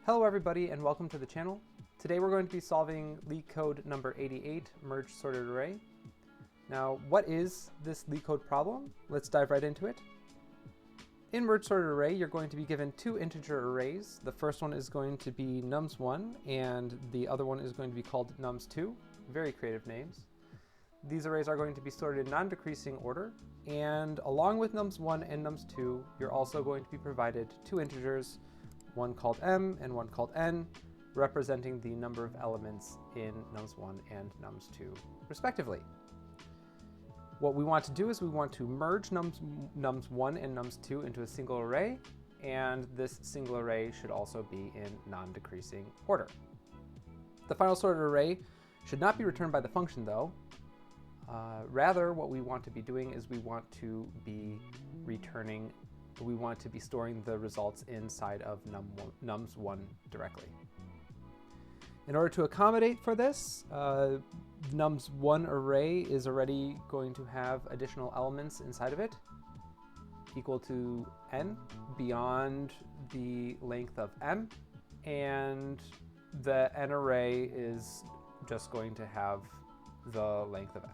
Hello everybody and welcome to the channel. Today we're going to be solving LeetCode number 88, merge sorted array. Now what is this LeetCode problem? Let's dive right into it. In merge sorted array you're going to be given two integer arrays. The first one is going to be nums1 and the other one is going to be called nums2. Very creative names. These arrays are going to be sorted in non-decreasing order, and along with nums1 and nums2 you're also going to be provided two integers, one called m and one called n, representing the number of elements in nums1 and nums2 respectively. What we want to do is we want to merge nums1 and nums2 into a single array, and this single array should also be in non-decreasing order. The final sorted array should not be returned by the function though. Rather, what we want to be doing is we want to be storing the results inside of nums1 directly. In order to accommodate for this, nums1 array is already going to have additional elements inside of it equal to n beyond the length of m, and the n array is just going to have the length of n.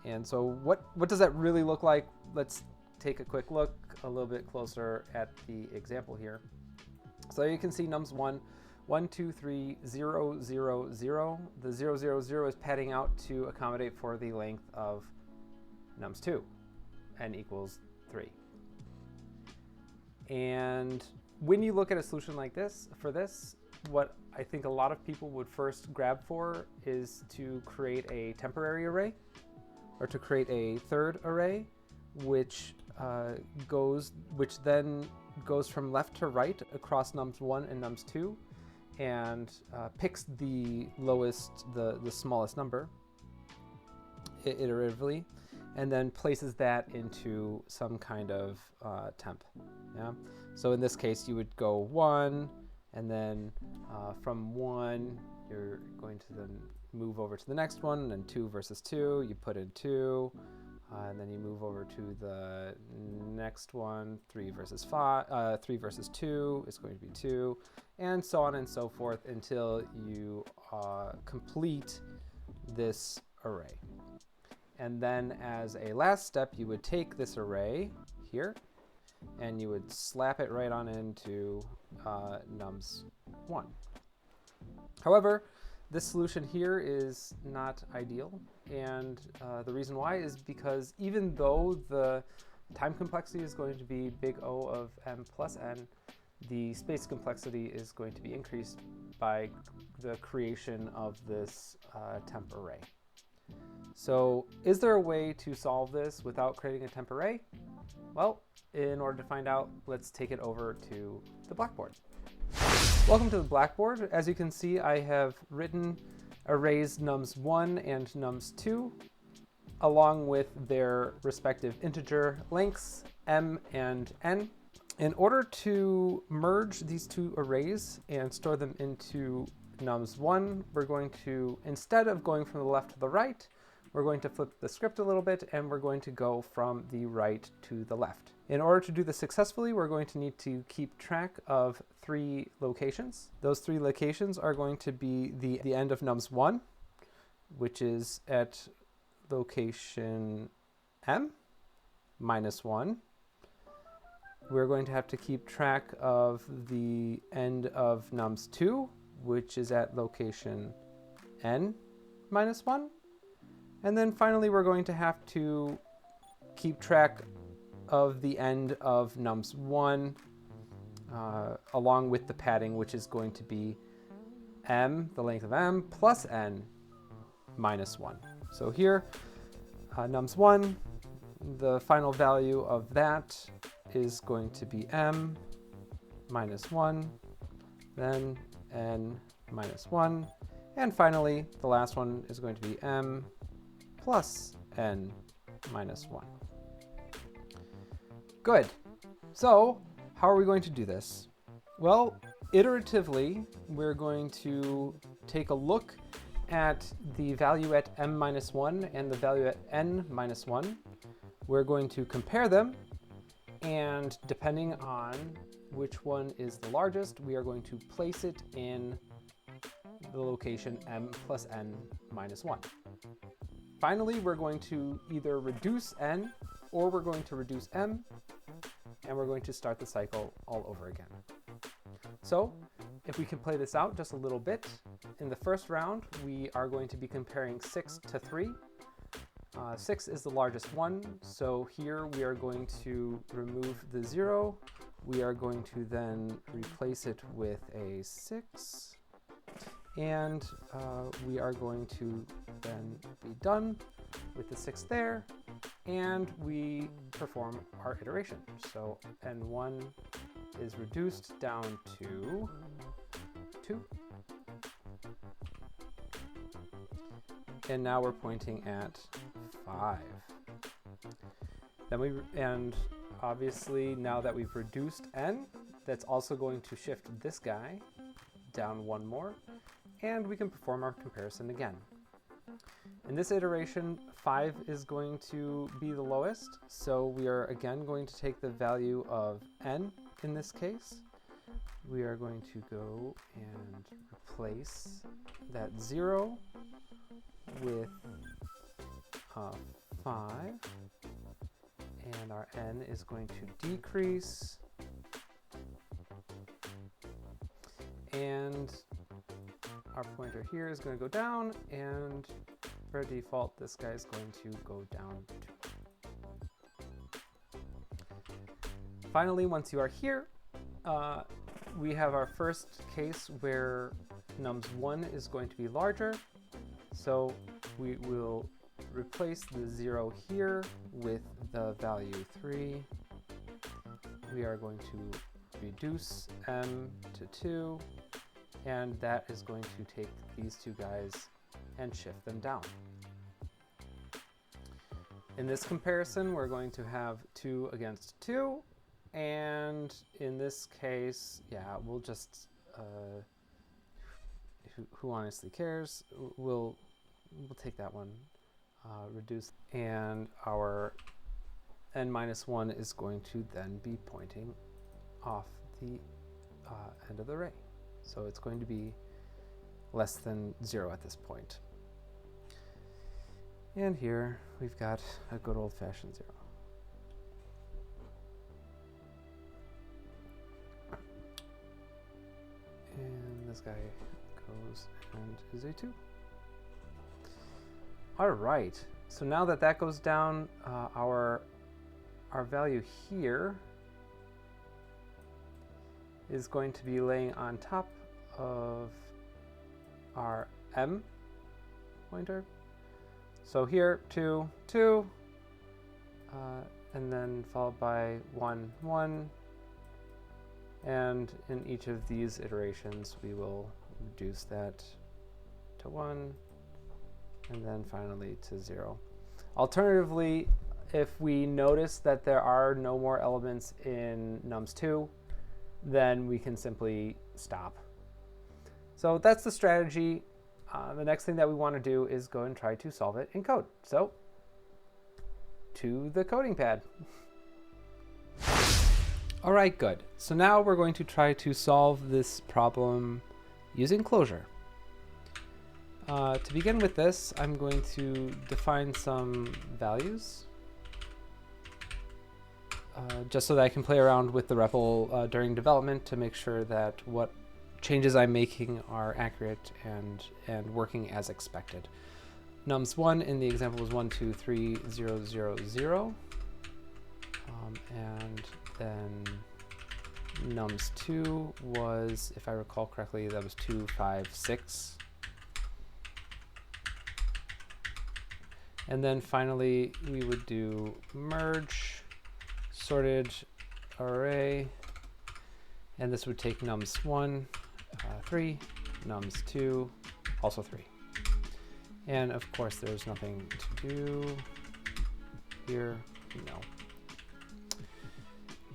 And so what does that really look like? Let's take a quick look a little bit closer at the example here. So you can see nums1, 1, 2, 3, 0, 0, 0. The 0, 0, 0 is padding out to accommodate for the length of nums2, n equals 3. And when you look at a solution like this, what I think a lot of people would first grab for is to create a temporary array, or to create a third array, which then goes from left to right across nums1 and nums2, and picks the smallest number iteratively, and then places that into some kind of temp. Yeah. So in this case, you would go 1, and then from 1, you're going to then move over to the next one, and then 2 versus 2, you put in 2, and then you move over to the next one, 3 versus 2 is going to be 2, and so on and so forth until you complete this array. And then as a last step, you would take this array here, and you would slap it right on into nums1. However, this solution here is not ideal, and the reason why is because even though the time complexity is going to be big O of m plus n, the space complexity is going to be increased by the creation of this temp array. So is there a way to solve this without creating a temp array? Well, in order to find out, let's take it over to the blackboard. Welcome to the blackboard. As you can see, I have written arrays nums1 and nums2 along with their respective integer lengths m and n. In order to merge these two arrays and store them into nums1, we're going to, instead of going from the left to the right, we're going to flip the script a little bit, and we're going to go from the right to the left. In order to do this successfully, we're going to need to keep track of 3 locations. Those 3 locations are going to be the end of nums1, which is at location m minus 1. We're going to have to keep track of the end of nums2, which is at location n minus 1. And then finally, we're going to have to keep track of the end of nums1 along with the padding, which is going to be m, the length of m, plus n minus 1. So here, nums1, the final value of that is going to be m minus 1, then n minus 1, and finally, the last one is going to be m plus n minus 1. Good. So how are we going to do this? Well, iteratively, we're going to take a look at the value at m minus 1 and the value at n minus 1. We're going to compare them, and depending on which one is the largest, we are going to place it in the location m plus n minus 1. Finally, we're going to either reduce n or we're going to reduce m, and we're going to start the cycle all over again. So if we can play this out just a little bit, in the first round, we are going to be comparing 6 to 3. 6 is the largest one, so here we are going to remove the 0. We are going to then replace it with a 6, and we are going to then be done with the 6 there, and we perform our iteration. So n1 is reduced down to 2. And now we're pointing at 5. And obviously now that we've reduced n, that's also going to shift this guy down 1 more, and we can perform our comparison again. In this iteration, 5 is going to be the lowest, so we are again going to take the value of n in this case. We are going to go and replace that 0 with 5, and our n is going to decrease, and our pointer here is going to go down, and for default this guy is going to go down too. Finally, once you are here, we have our first case where nums1 is going to be larger. So we will replace the 0 here with the value 3. We are going to reduce m to 2, and that is going to take these two guys and shift them down. In this comparison, we're going to have 2 against 2, and in this case, yeah, we'll just, who honestly cares? We'll take that one, reduce, and our n minus 1 is going to then be pointing off the end of the array. So it's going to be less than 0 at this point. And here we've got a good old-fashioned 0. And this guy goes and is a 2. All right, so now that that goes down, our value here is going to be laying on top of our m pointer. So here, 2, 2, and then followed by 1, 1. And in each of these iterations, we will reduce that to 1, and then finally to 0. Alternatively, if we notice that there are no more elements in nums2, then we can simply stop. So that's the strategy. The next thing that we want to do is go and try to solve it in code. So to the coding pad. All right, good. So now we're going to try to solve this problem using Clojure. To begin with this, I'm going to define some values just so that I can play around with the REPL during development to make sure that what changes I'm making are accurate and working as expected. Nums1 in the example was 1, 2, 3, 0, 0, 0. And then nums2 was, if I recall correctly, that was 2, 5, 6. And then finally, we would do merge sorted array, and this would take nums1, 3, nums2, also 3. And of course, there's nothing to do here, no.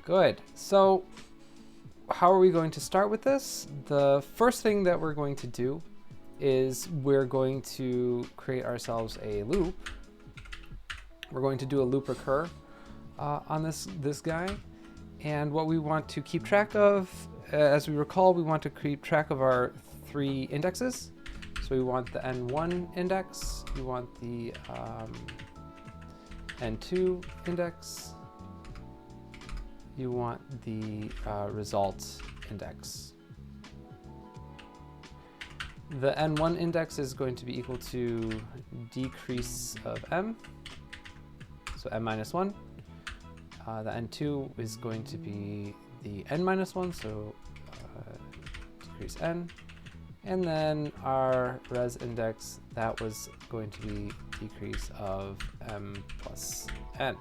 Good, so how are we going to start with this? The first thing that we're going to do is we're going to create ourselves a loop. We're going to do a loop recur on this guy, And what we want to keep track of, as we recall, we want to keep track of our 3 indexes. So we want the N1 index, we want the N2 index, you want the results index. The N1 index is going to be equal to decrease of M, so M minus 1. The N2 is going to be the N minus 1, so decrease N. And then our res index, that was going to be decrease of M plus N.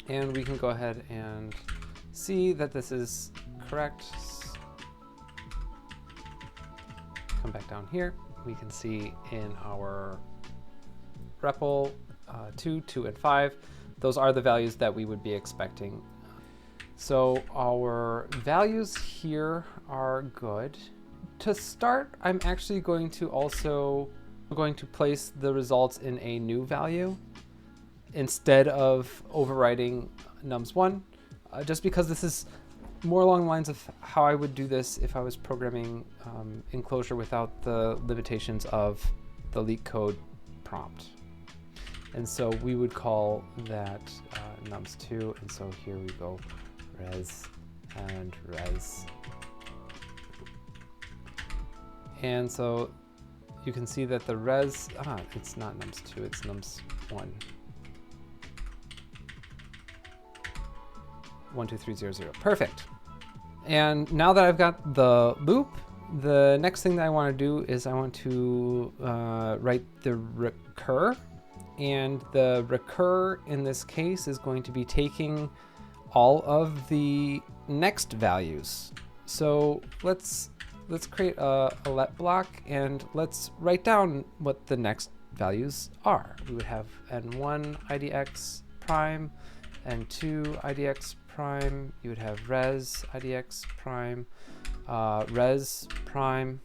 And we can go ahead and see that this is correct. Come back down here. We can see in our REPL 2, 2, and 5, those are the values that we would be expecting. So our values here are good. To start, I'm actually going to place the results in a new value instead of overwriting nums1, just because this is more along the lines of how I would do this if I was programming in Clojure without the limitations of the LeetCode prompt. And so we would call that nums2, and so here we go, res and res. And so you can see that the res, it's not nums2, it's nums1. 12300, perfect. And now that I've got the loop, the next thing that I want to do is I want to write the recur. And the recur in this case is going to be taking all of the next values. So let's create a let block and let's write down what the next values are. We would have n1 idx prime, n2 idx prime, you would have res idx prime, res prime.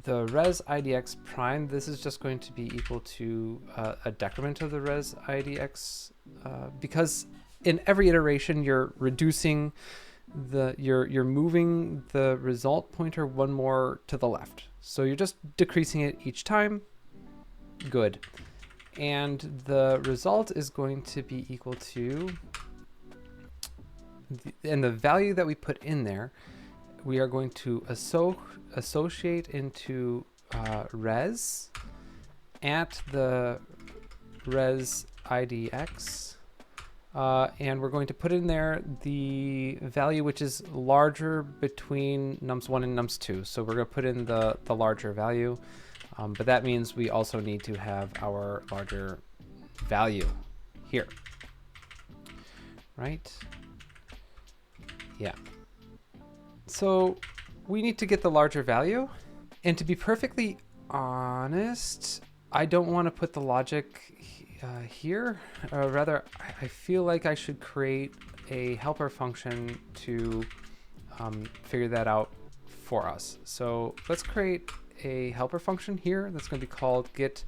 The res idx prime, this is just going to be equal to a decrement of the res idx, because in every iteration you're reducing you're moving the result pointer one more to the left. So you're just decreasing it each time. Good. And the result is going to be equal to, and the value that we put in there, we are going to associate into res at the res idx. And we're going to put in there the value which is larger between nums1 and nums2. So we're going to put in the larger value, but that means we also need to have our larger value here, right? Yeah. So we need to get the larger value. And to be perfectly honest, I don't want to put the logic here. Rather, I feel like I should create a helper function to figure that out for us. So let's create a helper function here that's going to be called get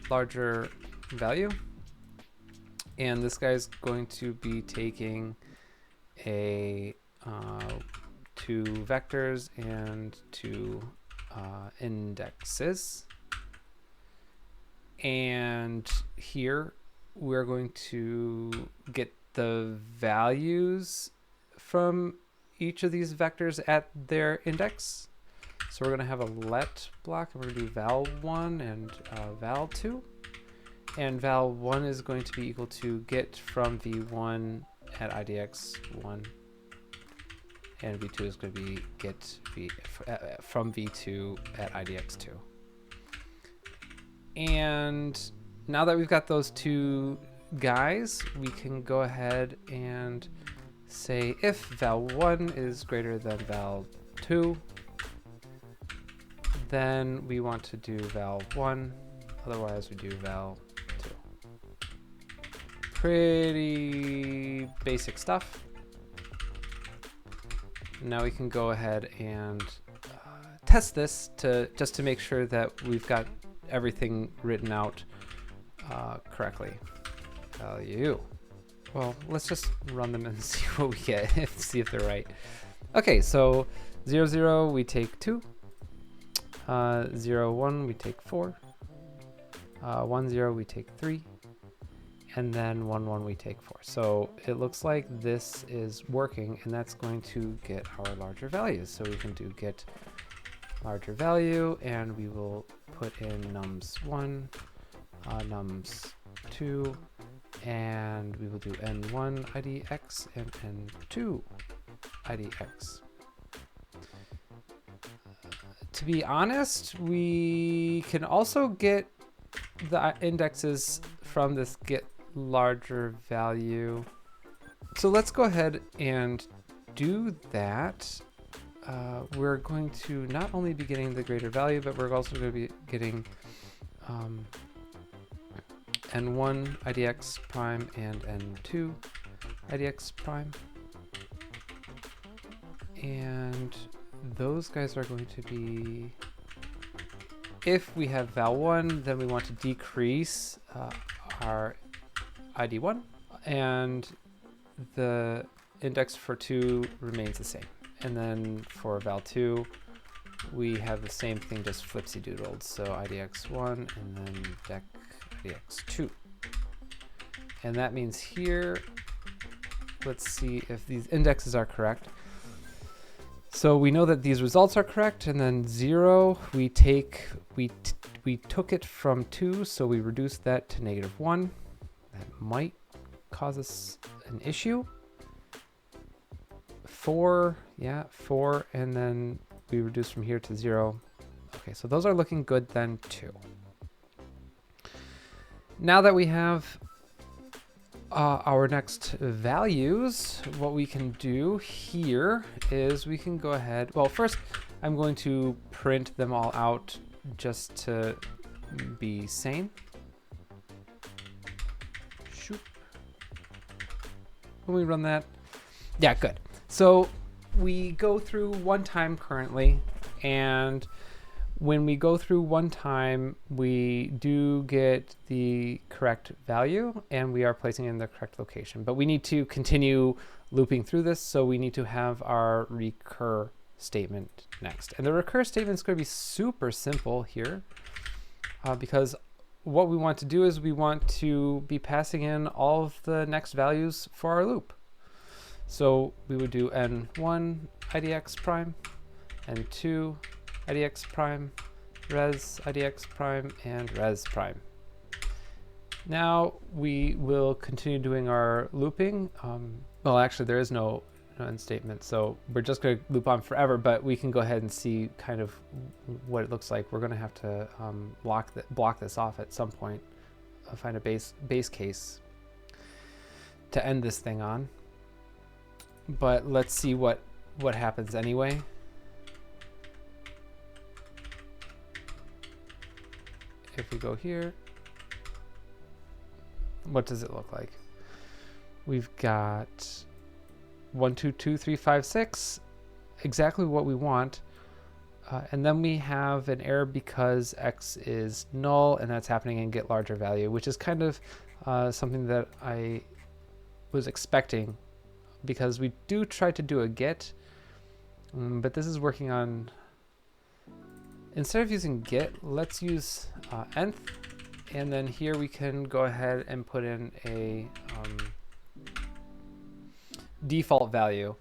larger value. And this guy's going to be taking a 2 vectors and 2 indexes. And here we're going to get the values from each of these vectors at their index. So we're going to have a let block, and we're going to do val1 and val2. And val1 is going to be equal to get from v1 at idx1. And v2 is going to be get from v2 at idx2. And now that we've got those two guys, we can go ahead and say if val1 is greater than val2, then we want to do val1, otherwise we do val2. Pretty basic stuff. Now we can go ahead and test this just to make sure that we've got everything written out correctly. Value. Well, let's just run them and see what we get, see if they're right. Okay, so 0, 0, we take 2. 0, 1, we take 4. 1, 0, we take 3. And then 1, 1, we take 4. So it looks like this is working, and that's going to get our larger values. So we can do get larger value, and we will put in nums1, nums2, and we will do n1 idx and n2 idx. To be honest, we can also get the indexes from this get larger value. So let's go ahead and do that. We're going to not only be getting the greater value, but we're also going to be getting n1 idx prime and n2 idx prime. And those guys are going to be, if we have val1, then we want to decrease our id1, and the index for 2 remains the same. And then for val2, we have the same thing, just flipsy doodled. So idx1 and then dec idx2. And that means here, let's see if these indexes are correct. So we know that these results are correct, and then 0, we took it from 2, so we reduced that to -1. That might cause us an issue. 4, yeah, 4, and then we reduce from here to 0. Okay, so those are looking good then too. Now that we have our next values, what we can do here is we can go ahead, well, first I'm going to print them all out just to be sane. Shoop. When we run that, yeah, good. So we go through one time currently, and when we go through one time, we do get the correct value, and we are placing it in the correct location. But we need to continue looping through this, so we need to have our recur statement next. And the recur statement is going to be super simple here, because what we want to do is we want to be passing in all of the next values for our loop. So we would do n1 idx prime, n2 idx prime, res idx prime, and res prime. Now we will continue doing our looping. Well, actually there is no end statement, so we're just going to loop on forever, but we can go ahead and see kind of what it looks like. We're going to have to block this off at some point, find a base case to end this thing on. But let's see what happens anyway. If we go here, what does it look like? We've got 1, 2, 2, 3, 5, 6, exactly what we want. And then we have an error because x is null, and that's happening in get larger value, which is kind of something that I was expecting, because we do try to do a get, but this is working on, instead of using get, let's use nth, and then here we can go ahead and put in a default value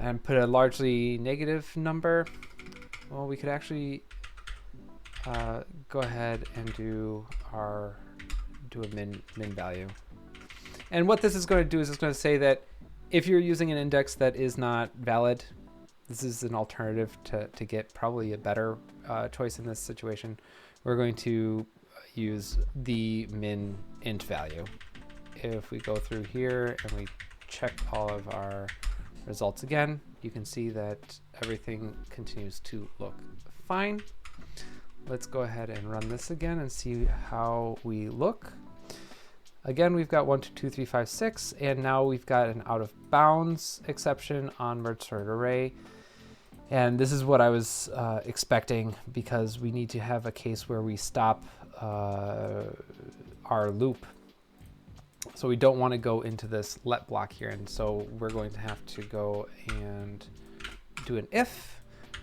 and put a largely negative number. Well, we could actually go ahead and do a min value. And what this is going to do is it's going to say that if you're using an index that is not valid, this is an alternative to get probably a better choice in this situation. We're going to use the min int value. If we go through here and we check all of our results again, you can see that everything continues to look fine. Let's go ahead and run this again and see how we look. Again, we've got 1, 2, 2, 3, 5, 6, and now we've got an out of bounds exception on merge sorted array. And this is what I was expecting, because we need to have a case where we stop our loop. So we don't want to go into this let block here. And so we're going to have to go and do an if.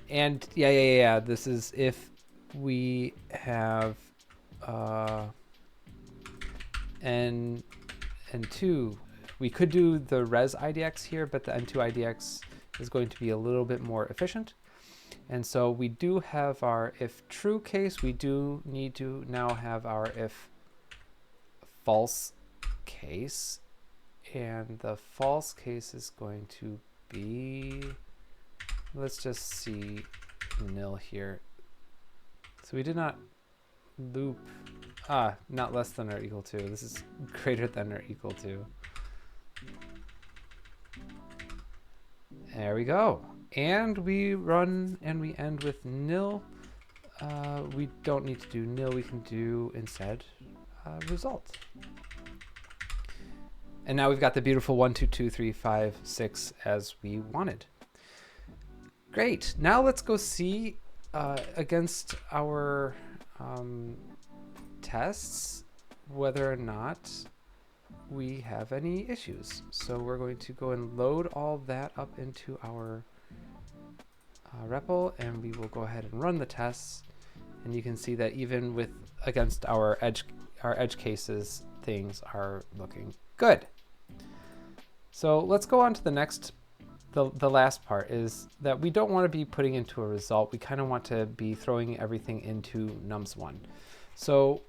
And yeah. This is if we have n2. We could do the res IDX here, but the n2 IDX is going to be a little bit more efficient. And so we do have our if true case. We do need to now have our if false case. And the false case is going to be, let's just see, nil here. So we did not loop, not less than or equal to. This is greater than or equal to. There we go. And we run and we end with nil. We don't need to do nil. We can do instead result. And now we've got the beautiful 1, 2, 2, 3, 5, 6 as we wanted. Great. Now let's go see against our tests whether or not we have any issues. So we're going to go and load all that up into our REPL, and we will go ahead and run the tests. And you can see that even with against our edge cases, things are looking good. So let's go on to the next. The last part is that we don't want to be putting into a result. We kind of want to be throwing everything into nums1. So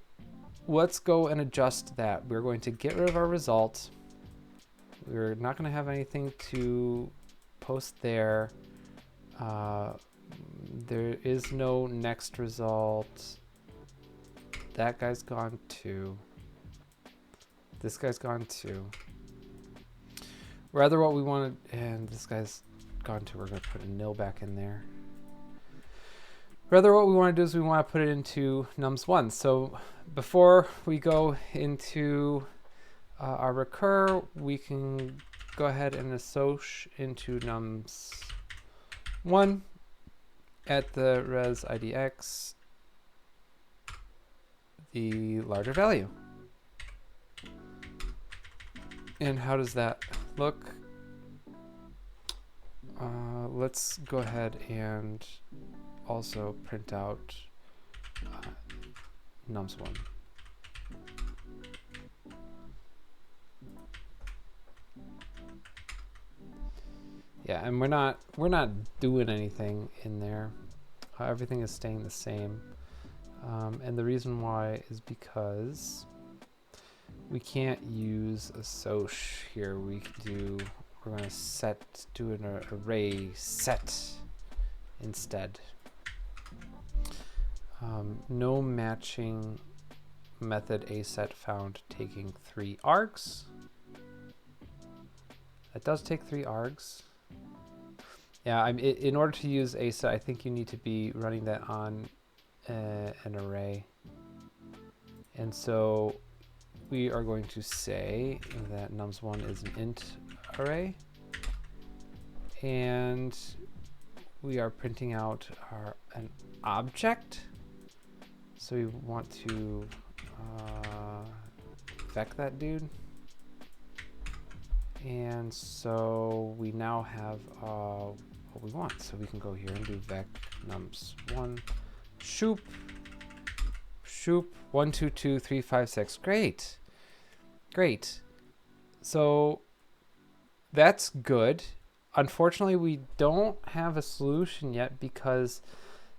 let's go and adjust that. We're going to get rid of our result. We're not going to have anything to post there. There is no next result. That guy's gone too. This guy's gone too. Rather what we wanted, and this guy's gone too, we're going to put a nil back in there. Rather what we want to do is we want to put it into nums1. So before we go into our recur, we can go ahead and assoc into nums1 at the res IDX the larger value. And how does that look? Let's go ahead and also print out nums1. Yeah, and we're not doing anything in there. Everything is staying the same. And the reason why is because we can't use assoc here. We're going to do an array set instead. No matching method aset found taking 3 args. It does take 3 args. Yeah, in order to use aset, I think you need to be running that on an array. And so we are going to say that nums1 is an int array. And we are printing out an object. So we want to vec that dude. And so we now have what we want. So we can go here and do vec nums1 shoop 1, 2, 2, 3, 5, 6. Great. So that's good. Unfortunately, we don't have a solution yet because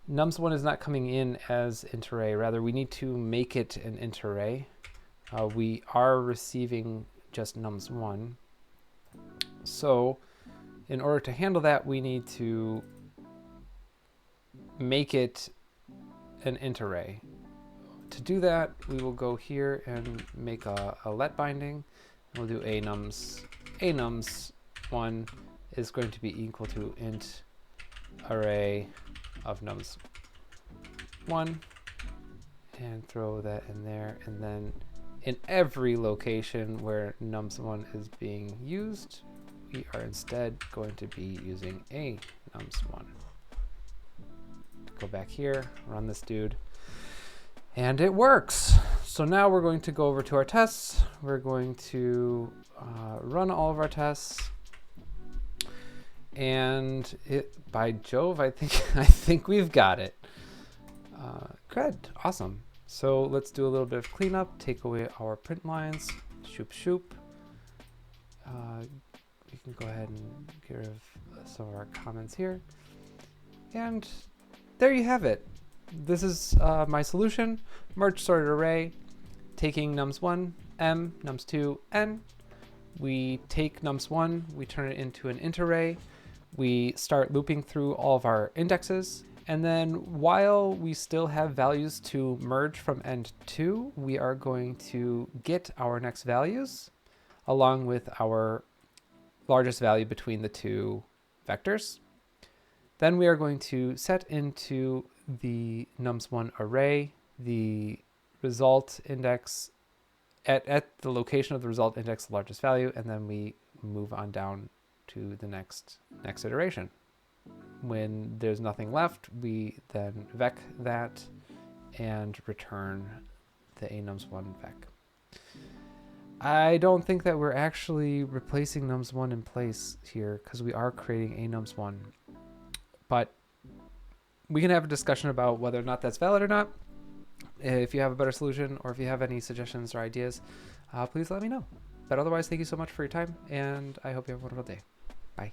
nums1 is not coming in as int array. Rather, we need to make it an int array. We are receiving just nums1. So in order to handle that, we need to make it an int array. To do that, we will go here and make a let binding. We'll do a nums1 is going to be equal to int array of nums1 and throw that in there. And then in every location where nums1 is being used, we are instead going to be using a nums1. Go back here, run this dude. And it works. So now we're going to go over to our tests. We're going to run all of our tests. And by Jove, I think we've got it. Good, awesome. So let's do a little bit of cleanup. Take away our print lines. Shoop shoop. We can go ahead and get rid of some of our comments here. And there you have it. This is my solution. Merge sorted array, taking nums1, m, nums2, n. We take nums1, we turn it into an int array. We start looping through all of our indexes. And then while we still have values to merge from end to, we are going to get our next values along with our largest value between the two vectors. Then we are going to set into the nums1 array the result index at the location of the result index, the largest value, and then we move on down to the next iteration. When there's nothing left, we then vec that and return the anums1 vec. I don't think that we're actually replacing nums1 in place here because we are creating anums1, but we can have a discussion about whether or not that's valid or not. If you have a better solution or if you have any suggestions or ideas, please let me know. But otherwise, thank you so much for your time, and I hope you have a wonderful day. Bye.